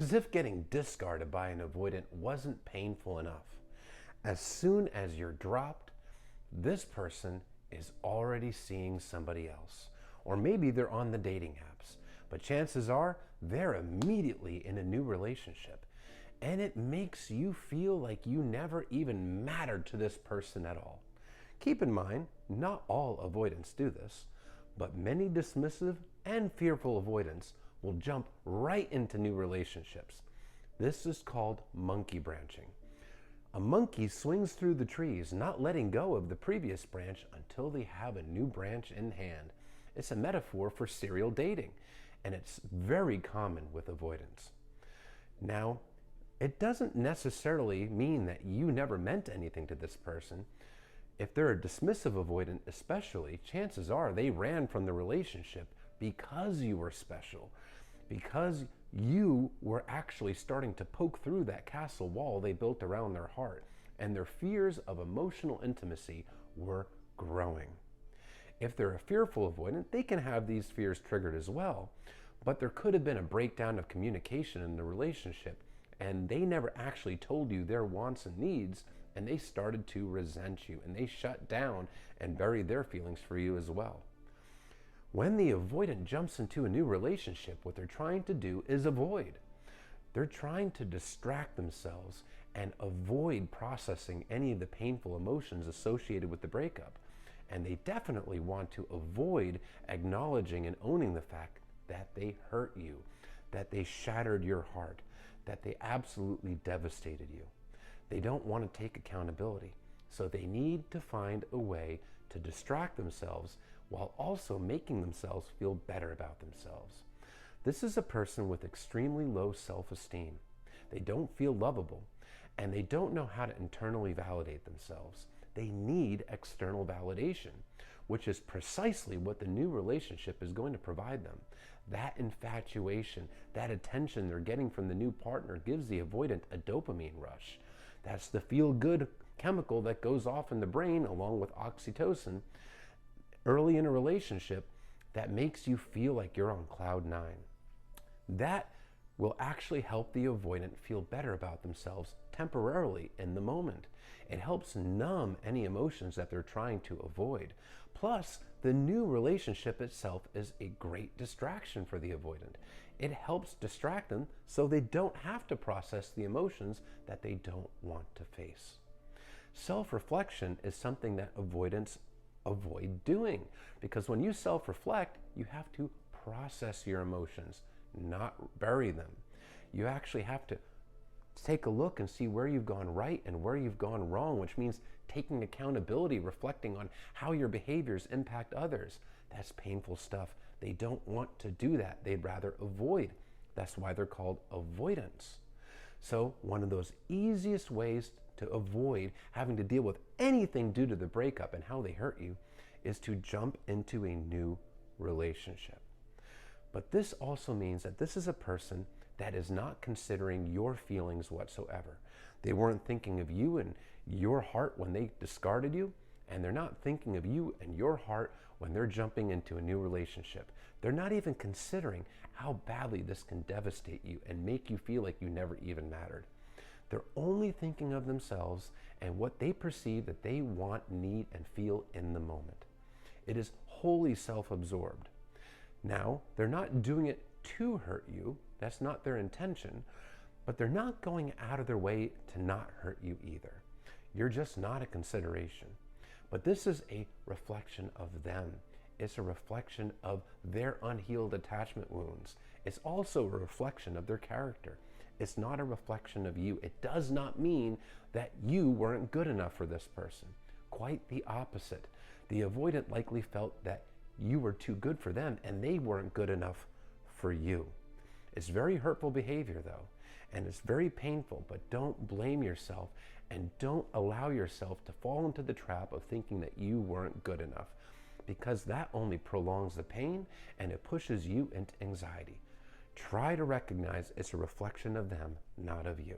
As if getting discarded by an avoidant wasn't painful enough. As soon as you're dropped, this person is already seeing somebody else. Or maybe they're on the dating apps, but chances are they're immediately in a new relationship. And it makes you feel like you never even mattered to this person at all. Keep in mind, not all avoidants do this, but many dismissive and fearful avoidants will jump right into new relationships. This is called monkey branching. A monkey swings through the trees, not letting go of the previous branch until they have a new branch in hand. It's a metaphor for serial dating, and it's very common with avoidance. Now, it doesn't necessarily mean that you never meant anything to this person. If they're a dismissive avoidant especially, chances are they ran from the relationship because you were special, because you were actually starting to poke through that castle wall they built around their heart, and their fears of emotional intimacy were growing. If they're a fearful avoidant, they can have these fears triggered as well, but there could have been a breakdown of communication in the relationship, and they never actually told you their wants and needs, and they started to resent you, and they shut down and buried their feelings for you as well. When the avoidant jumps into a new relationship, what they're trying to do is avoid. They're trying to distract themselves and avoid processing any of the painful emotions associated with the breakup. And they definitely want to avoid acknowledging and owning the fact that they hurt you, that they shattered your heart, that they absolutely devastated you. They don't want to take accountability, so they need to find a way to distract themselves while also making themselves feel better about themselves. This is a person with extremely low self-esteem. They don't feel lovable, and they don't know how to internally validate themselves. They need external validation, which is precisely what the new relationship is going to provide them. That infatuation, that attention they're getting from the new partner gives the avoidant a dopamine rush. That's the feel-good chemical that goes off in the brain along with oxytocin early in a relationship that makes you feel like you're on cloud nine. That will actually help the avoidant feel better about themselves temporarily in the moment. It helps numb any emotions that they're trying to avoid. Plus, the new relationship itself is a great distraction for the avoidant. It helps distract them so they don't have to process the emotions that they don't want to face. Self-reflection is something that avoidants avoid doing, because when you self-reflect, you have to process your emotions, not bury them. You actually have to take a look and see where you've gone right and where you've gone wrong, which means taking accountability, reflecting on how your behaviors impact others. That's painful stuff. They don't want to do that. They'd rather avoid. That's why they're called avoidants. So one of those easiest ways to avoid having to deal with anything due to the breakup and how they hurt you is to jump into a new relationship. But this also means that this is a person that is not considering your feelings whatsoever. They weren't thinking of you and your heart when they discarded you, and they're not thinking of you and your heart when they're jumping into a new relationship. They're not even considering how badly this can devastate you and make you feel like you never even mattered. They're only thinking of themselves and what they perceive that they want, need, and feel in the moment. It is wholly self-absorbed. Now, they're not doing it to hurt you. That's not their intention, but they're not going out of their way to not hurt you either. You're just not a consideration. But this is a reflection of them. It's a reflection of their unhealed attachment wounds. It's also a reflection of their character. It's not a reflection of you. It does not mean that you weren't good enough for this person. Quite the opposite. The avoidant likely felt that you were too good for them and they weren't good enough for you. It's very hurtful behavior though, and it's very painful, but don't blame yourself and don't allow yourself to fall into the trap of thinking that you weren't good enough, because that only prolongs the pain and it pushes you into anxiety. Try to recognize it's a reflection of them, not of you.